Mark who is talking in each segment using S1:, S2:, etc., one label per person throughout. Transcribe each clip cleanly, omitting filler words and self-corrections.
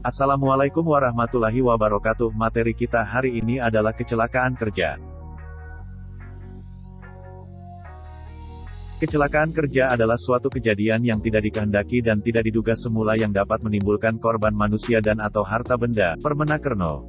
S1: Assalamualaikum warahmatullahi wabarakatuh. Materi kita hari ini adalah kecelakaan kerja. Kecelakaan kerja adalah suatu kejadian yang tidak dikehendaki dan tidak diduga semula yang dapat menimbulkan korban manusia dan atau harta benda. Permenaker No.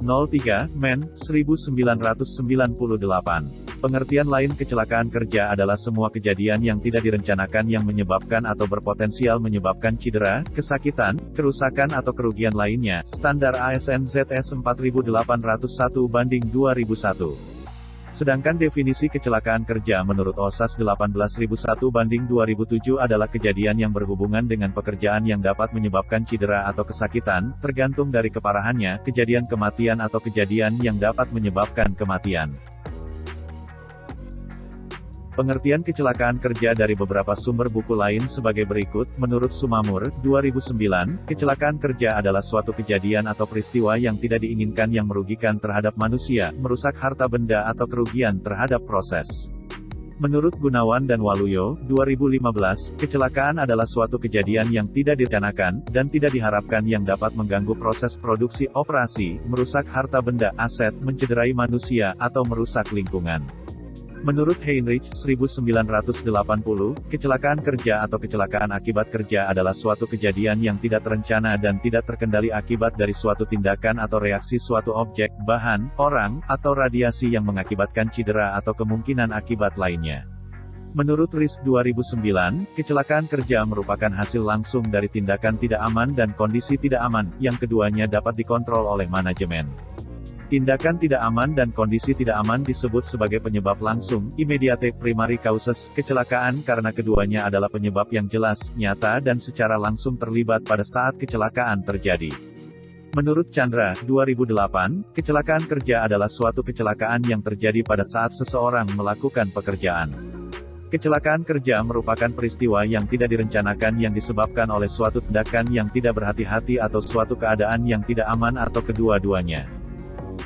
S1: 03, Men. 1998. Pengertian lain kecelakaan kerja adalah semua kejadian yang tidak direncanakan yang menyebabkan atau berpotensial menyebabkan cedera, kesakitan, kerusakan atau kerugian lainnya. Standar ASN ZS 4801/2001. Sedangkan definisi kecelakaan kerja menurut OSAS 18001/2007 adalah kejadian yang berhubungan dengan pekerjaan yang dapat menyebabkan cedera atau kesakitan, tergantung dari keparahannya, kejadian kematian atau kejadian yang dapat menyebabkan kematian. Pengertian kecelakaan kerja dari beberapa sumber buku lain sebagai berikut. Menurut Sumamur, 2009, kecelakaan kerja adalah suatu kejadian atau peristiwa yang tidak diinginkan yang merugikan terhadap manusia, merusak harta benda atau kerugian terhadap proses. Menurut Gunawan dan Waluyo, 2015, kecelakaan adalah suatu kejadian yang tidak direncanakan, dan tidak diharapkan yang dapat mengganggu proses produksi, operasi, merusak harta benda, aset, mencederai manusia, atau merusak lingkungan. Menurut Heinrich, 1980, kecelakaan kerja atau kecelakaan akibat kerja adalah suatu kejadian yang tidak terencana dan tidak terkendali akibat dari suatu tindakan atau reaksi suatu objek, bahan, orang, atau radiasi yang mengakibatkan cedera atau kemungkinan akibat lainnya. Menurut RIS 2009, kecelakaan kerja merupakan hasil langsung dari tindakan tidak aman dan kondisi tidak aman, yang keduanya dapat dikontrol oleh manajemen. Tindakan tidak aman dan kondisi tidak aman disebut sebagai penyebab langsung, immediate primary causes, kecelakaan karena keduanya adalah penyebab yang jelas, nyata dan secara langsung terlibat pada saat kecelakaan terjadi. Menurut Chandra, 2008, kecelakaan kerja adalah suatu kecelakaan yang terjadi pada saat seseorang melakukan pekerjaan. Kecelakaan kerja merupakan peristiwa yang tidak direncanakan yang disebabkan oleh suatu tindakan yang tidak berhati-hati atau suatu keadaan yang tidak aman atau kedua-duanya.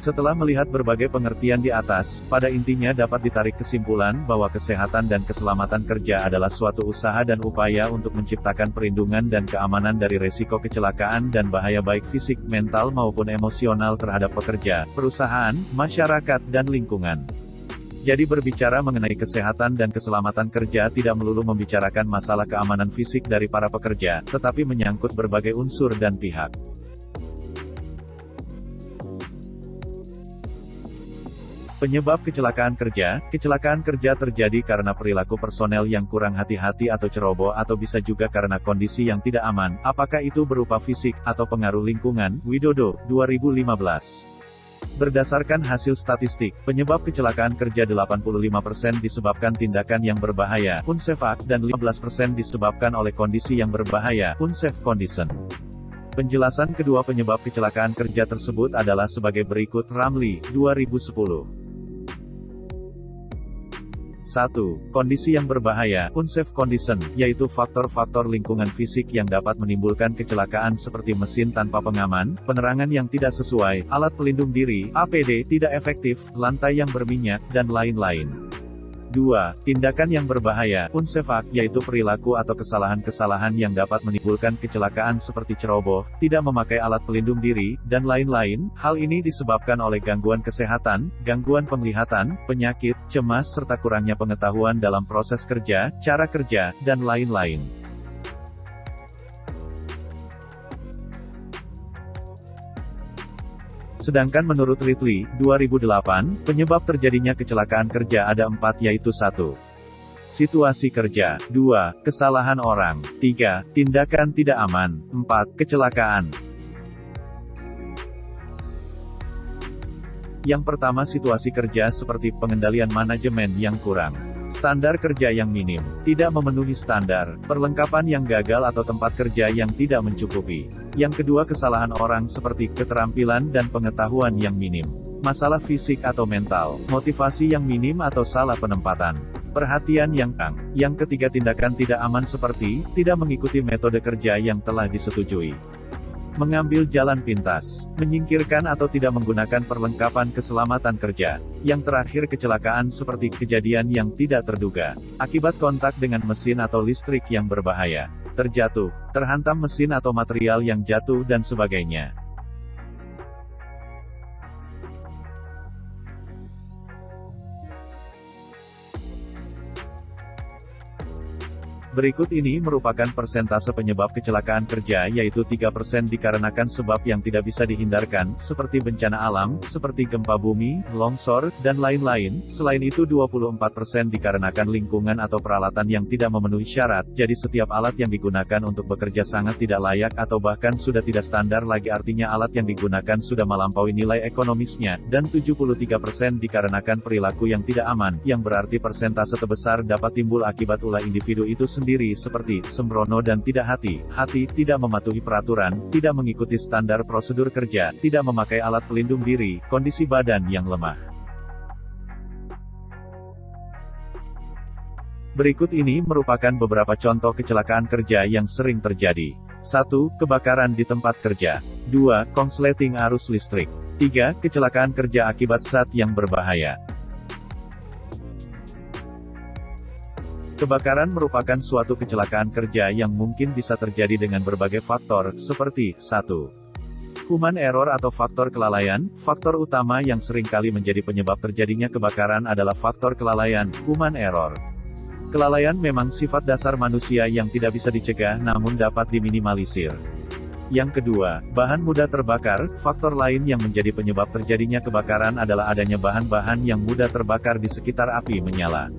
S1: Setelah melihat berbagai pengertian di atas, pada intinya dapat ditarik kesimpulan bahwa kesehatan dan keselamatan kerja adalah suatu usaha dan upaya untuk menciptakan perlindungan dan keamanan dari resiko kecelakaan dan bahaya baik fisik, mental maupun emosional terhadap pekerja, perusahaan, masyarakat, dan lingkungan. Jadi berbicara mengenai kesehatan dan keselamatan kerja tidak melulu membicarakan masalah keamanan fisik dari para pekerja, tetapi menyangkut berbagai unsur dan pihak. Penyebab kecelakaan kerja terjadi karena perilaku personel yang kurang hati-hati atau ceroboh atau bisa juga karena kondisi yang tidak aman, apakah itu berupa fisik, atau pengaruh lingkungan. Widodo, 2015. Berdasarkan hasil statistik, penyebab kecelakaan kerja 85% disebabkan tindakan yang berbahaya, unsafe act, dan 15% disebabkan oleh kondisi yang berbahaya, unsafe condition. Penjelasan kedua penyebab kecelakaan kerja tersebut adalah sebagai berikut. Ramli, 2010. 1. Kondisi yang berbahaya, unsafe condition, yaitu faktor-faktor lingkungan fisik yang dapat menimbulkan kecelakaan seperti mesin tanpa pengaman, penerangan yang tidak sesuai, alat pelindung diri, APD, tidak efektif, lantai yang berminyak, dan lain-lain. 2. Tindakan yang berbahaya, unsafe act, yaitu perilaku atau kesalahan-kesalahan yang dapat menimbulkan kecelakaan seperti ceroboh, tidak memakai alat pelindung diri, dan lain-lain. Hal ini disebabkan oleh gangguan kesehatan, gangguan penglihatan, penyakit, cemas serta kurangnya pengetahuan dalam proses kerja, cara kerja, dan lain-lain. Sedangkan menurut Ridley, 2008, penyebab terjadinya kecelakaan kerja ada 4 yaitu 1. Situasi kerja. 2. Kesalahan orang. 3. Tindakan tidak aman. 4. Kecelakaan. Yang pertama situasi kerja seperti pengendalian manajemen yang kurang. Standar kerja yang minim, tidak memenuhi standar, perlengkapan yang gagal atau tempat kerja yang tidak mencukupi. Yang kedua kesalahan orang seperti keterampilan dan pengetahuan yang minim. Masalah fisik atau mental, motivasi yang minim atau salah penempatan. Perhatian yang kurang. Yang ketiga tindakan tidak aman seperti, tidak mengikuti metode kerja yang telah disetujui. Mengambil jalan pintas, menyingkirkan atau tidak menggunakan perlengkapan keselamatan kerja. Yang terakhir kecelakaan seperti kejadian yang tidak terduga, akibat kontak dengan mesin atau listrik yang berbahaya. terjatuh, terhantam mesin atau material yang jatuh dan sebagainya. Berikut ini merupakan persentase penyebab kecelakaan kerja, yaitu 3% dikarenakan sebab yang tidak bisa dihindarkan, seperti bencana alam, seperti gempa bumi, longsor, dan lain-lain. Selain itu 24% dikarenakan lingkungan atau peralatan yang tidak memenuhi syarat, jadi setiap alat yang digunakan untuk bekerja sangat tidak layak atau bahkan sudah tidak standar lagi, artinya alat yang digunakan sudah melampaui nilai ekonomisnya, dan 73% dikarenakan perilaku yang tidak aman, yang berarti persentase terbesar dapat timbul akibat ulah individu itu sendiri, seperti sembrono dan tidak hati-hati, tidak mematuhi peraturan, tidak mengikuti standar prosedur kerja, tidak memakai alat pelindung diri, kondisi badan yang lemah. Berikut ini merupakan beberapa contoh kecelakaan kerja yang sering terjadi. 1. Kebakaran di tempat kerja. 2. Konsleting arus listrik. 3. Kecelakaan kerja akibat zat yang berbahaya. Kebakaran merupakan suatu kecelakaan kerja yang mungkin bisa terjadi dengan berbagai faktor, seperti 1. Human error atau faktor kelalaian. Faktor utama yang seringkali menjadi penyebab terjadinya kebakaran adalah faktor kelalaian, human error. Kelalaian memang sifat dasar manusia yang tidak bisa dicegah namun dapat diminimalisir. Yang kedua, bahan mudah terbakar. Faktor lain yang menjadi penyebab terjadinya kebakaran adalah adanya bahan-bahan yang mudah terbakar di sekitar api menyala.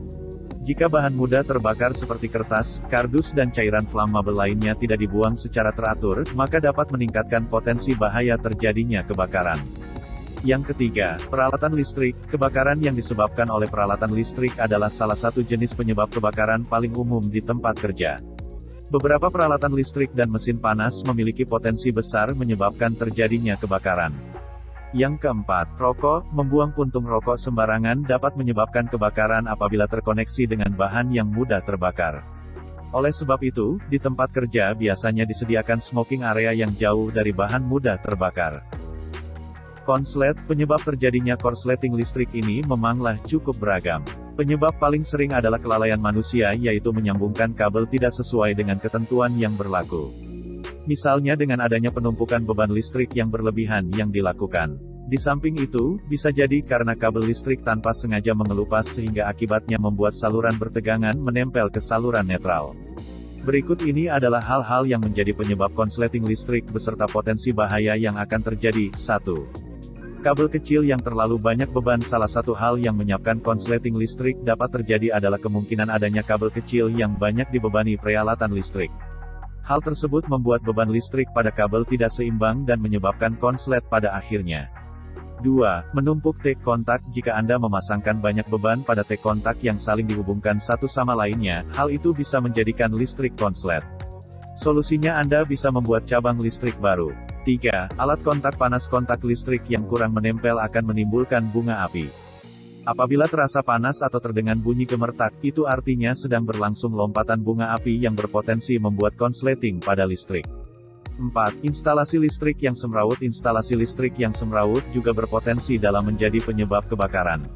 S1: Jika bahan mudah terbakar seperti kertas, kardus dan cairan flammable lainnya tidak dibuang secara teratur, maka dapat meningkatkan potensi bahaya terjadinya kebakaran. Yang ketiga, peralatan listrik. Kebakaran yang disebabkan oleh peralatan listrik adalah salah satu jenis penyebab kebakaran paling umum di tempat kerja. Beberapa peralatan listrik dan mesin panas memiliki potensi besar menyebabkan terjadinya kebakaran. Yang keempat, rokok. Membuang puntung rokok sembarangan dapat menyebabkan kebakaran apabila terkoneksi dengan bahan yang mudah terbakar. Oleh sebab itu, di tempat kerja biasanya disediakan smoking area yang jauh dari bahan mudah terbakar. Konslet. Penyebab terjadinya korsleting listrik ini memanglah cukup beragam. Penyebab paling sering adalah kelalaian manusia, yaitu menyambungkan kabel tidak sesuai dengan ketentuan yang berlaku. Misalnya dengan adanya penumpukan beban listrik yang berlebihan yang dilakukan. Di samping itu, bisa jadi karena kabel listrik tanpa sengaja mengelupas sehingga akibatnya membuat saluran bertegangan menempel ke saluran netral. Berikut ini adalah hal-hal yang menjadi penyebab konsleting listrik beserta potensi bahaya yang akan terjadi. 1. Kabel kecil yang terlalu banyak beban. Salah satu hal yang menyebabkan konsleting listrik dapat terjadi adalah kemungkinan adanya kabel kecil yang banyak dibebani peralatan listrik. Hal tersebut membuat beban listrik pada kabel tidak seimbang dan menyebabkan konslet pada akhirnya. 2. Menumpuk T kontak. Jika Anda memasangkan banyak beban pada T kontak yang saling dihubungkan satu sama lainnya, hal itu bisa menjadikan listrik konslet. Solusinya Anda bisa membuat cabang listrik baru. 3. Alat kontak panas. Kontak listrik yang kurang menempel akan menimbulkan bunga api. Apabila terasa panas atau terdengar bunyi gemertak, itu artinya sedang berlangsung lompatan bunga api yang berpotensi membuat konsleting pada listrik. 4. Instalasi listrik yang semrawut. Instalasi listrik yang semrawut juga berpotensi dalam menjadi penyebab kebakaran.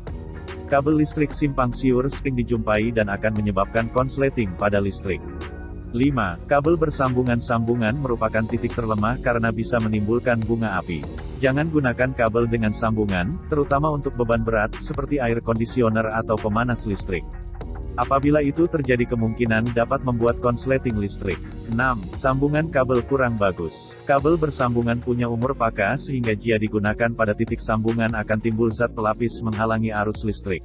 S1: Kabel listrik simpang siur sering dijumpai dan akan menyebabkan konsleting pada listrik. 5. Kabel bersambungan-sambungan merupakan titik terlemah karena bisa menimbulkan bunga api. Jangan gunakan kabel dengan sambungan, terutama untuk beban berat, seperti air kondisioner atau pemanas listrik. Apabila itu terjadi kemungkinan dapat membuat konsleting listrik. 6. Sambungan kabel kurang bagus. Kabel bersambungan punya umur paka sehingga jika digunakan pada titik sambungan akan timbul zat pelapis menghalangi arus listrik.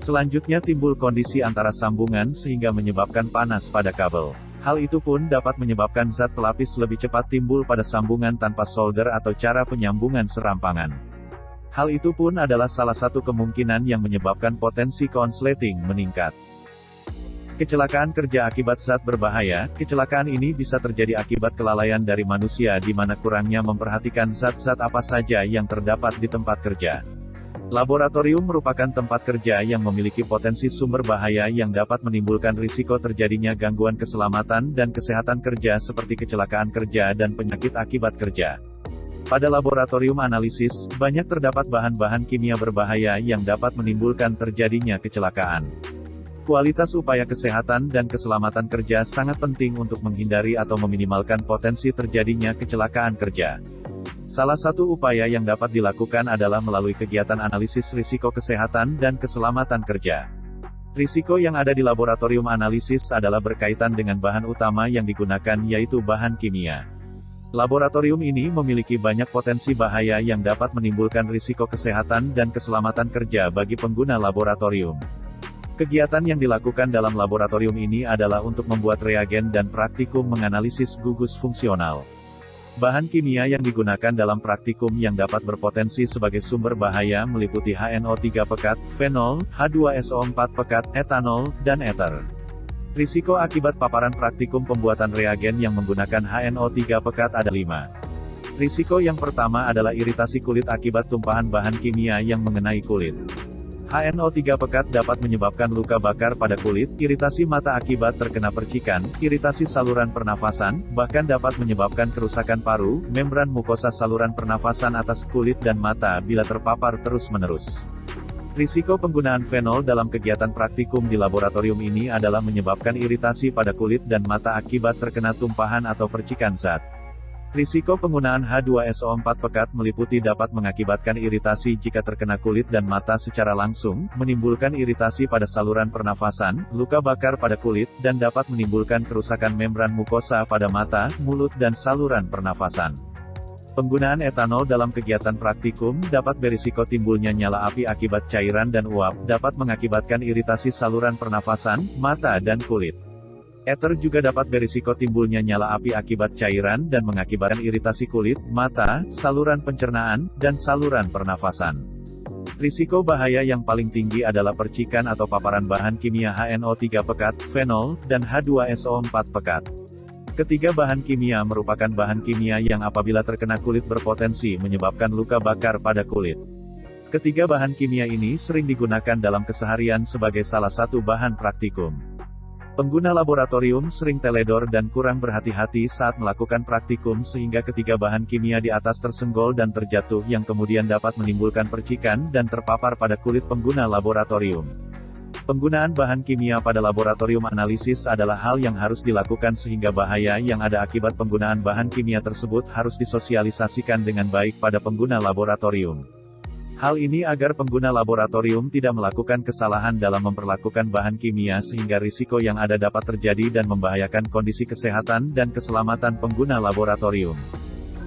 S1: Selanjutnya timbul kondisi antara sambungan sehingga menyebabkan panas pada kabel. Hal itu pun dapat menyebabkan zat pelapis lebih cepat timbul pada sambungan tanpa solder atau cara penyambungan serampangan. Hal itu pun adalah salah satu kemungkinan yang menyebabkan potensi konsleting meningkat. Kecelakaan kerja akibat zat berbahaya. Kecelakaan ini bisa terjadi akibat kelalaian dari manusia di mana kurangnya memperhatikan zat-zat apa saja yang terdapat di tempat kerja. Laboratorium merupakan tempat kerja yang memiliki potensi sumber bahaya yang dapat menimbulkan risiko terjadinya gangguan keselamatan dan kesehatan kerja seperti kecelakaan kerja dan penyakit akibat kerja. Pada laboratorium analisis, banyak terdapat bahan-bahan kimia berbahaya yang dapat menimbulkan terjadinya kecelakaan. Kualitas upaya kesehatan dan keselamatan kerja sangat penting untuk menghindari atau meminimalkan potensi terjadinya kecelakaan kerja. Salah satu upaya yang dapat dilakukan adalah melalui kegiatan analisis risiko kesehatan dan keselamatan kerja. Risiko yang ada di laboratorium analisis adalah berkaitan dengan bahan utama yang digunakan, yaitu bahan kimia. Laboratorium ini memiliki banyak potensi bahaya yang dapat menimbulkan risiko kesehatan dan keselamatan kerja bagi pengguna laboratorium. Kegiatan yang dilakukan dalam laboratorium ini adalah untuk membuat reagen dan praktikum menganalisis gugus fungsional. Bahan kimia yang digunakan dalam praktikum yang dapat berpotensi sebagai sumber bahaya meliputi HNO3 pekat, fenol, H2SO4 pekat, etanol, dan ether. Risiko akibat paparan praktikum pembuatan reagen yang menggunakan HNO3 pekat ada 5. Risiko yang pertama adalah iritasi kulit akibat tumpahan bahan kimia yang mengenai kulit. HNO3 pekat dapat menyebabkan luka bakar pada kulit, iritasi mata akibat terkena percikan, iritasi saluran pernafasan, bahkan dapat menyebabkan kerusakan paru, membran mukosa saluran pernafasan atas kulit dan mata bila terpapar terus-menerus. Risiko penggunaan fenol dalam kegiatan praktikum di laboratorium ini adalah menyebabkan iritasi pada kulit dan mata akibat terkena tumpahan atau percikan zat. Risiko penggunaan H2SO4 pekat meliputi dapat mengakibatkan iritasi jika terkena kulit dan mata secara langsung, menimbulkan iritasi pada saluran pernafasan, luka bakar pada kulit, dan dapat menimbulkan kerusakan membran mukosa pada mata, mulut dan saluran pernafasan. Penggunaan etanol dalam kegiatan praktikum dapat berisiko timbulnya nyala api akibat cairan dan uap, dapat mengakibatkan iritasi saluran pernafasan, mata dan kulit. Ether juga dapat berisiko timbulnya nyala api akibat cairan dan mengakibatkan iritasi kulit, mata, saluran pencernaan, dan saluran pernafasan. Risiko bahaya yang paling tinggi adalah percikan atau paparan bahan kimia HNO3 pekat, fenol, dan H2SO4 pekat. Ketiga bahan kimia merupakan bahan kimia yang apabila terkena kulit berpotensi menyebabkan luka bakar pada kulit. Ketiga bahan kimia ini sering digunakan dalam keseharian sebagai salah satu bahan praktikum. Pengguna laboratorium sering teledor dan kurang berhati-hati saat melakukan praktikum sehingga ketiga bahan kimia di atas tersenggol dan terjatuh yang kemudian dapat menimbulkan percikan dan terpapar pada kulit pengguna laboratorium. Penggunaan bahan kimia pada laboratorium analisis adalah hal yang harus dilakukan sehingga bahaya yang ada akibat penggunaan bahan kimia tersebut harus disosialisasikan dengan baik pada pengguna laboratorium. Hal ini agar pengguna laboratorium tidak melakukan kesalahan dalam memperlakukan bahan kimia sehingga risiko yang ada dapat terjadi dan membahayakan kondisi kesehatan dan keselamatan pengguna laboratorium.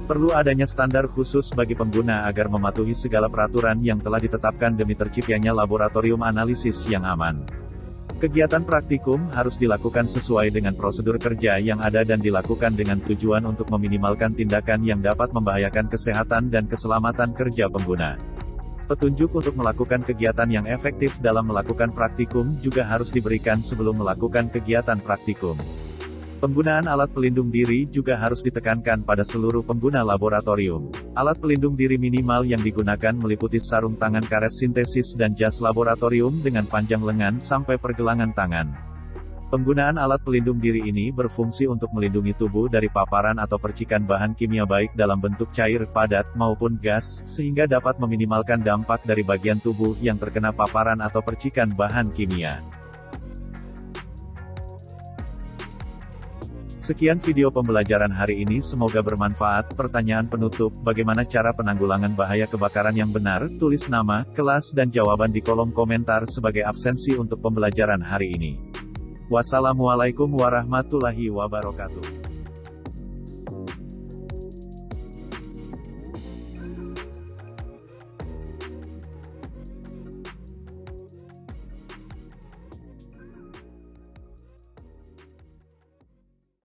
S1: Perlu adanya standar khusus bagi pengguna agar mematuhi segala peraturan yang telah ditetapkan demi terciptanya laboratorium analisis yang aman. Kegiatan praktikum harus dilakukan sesuai dengan prosedur kerja yang ada dan dilakukan dengan tujuan untuk meminimalkan tindakan yang dapat membahayakan kesehatan dan keselamatan kerja pengguna. Petunjuk untuk melakukan kegiatan yang efektif dalam melakukan praktikum juga harus diberikan sebelum melakukan kegiatan praktikum. Penggunaan alat pelindung diri juga harus ditekankan pada seluruh pengguna laboratorium. Alat pelindung diri minimal yang digunakan meliputi sarung tangan karet sintesis dan jas laboratorium dengan panjang lengan sampai pergelangan tangan. Penggunaan alat pelindung diri ini berfungsi untuk melindungi tubuh dari paparan atau percikan bahan kimia baik dalam bentuk cair, padat, maupun gas, sehingga dapat meminimalkan dampak dari bagian tubuh yang terkena paparan atau percikan bahan kimia. Sekian video pembelajaran hari ini, semoga bermanfaat. Pertanyaan penutup, bagaimana cara penanggulangan bahaya kebakaran yang benar? Tulis nama, kelas dan jawaban di kolom komentar sebagai absensi untuk pembelajaran hari ini. Wassalamualaikum warahmatullahi wabarakatuh.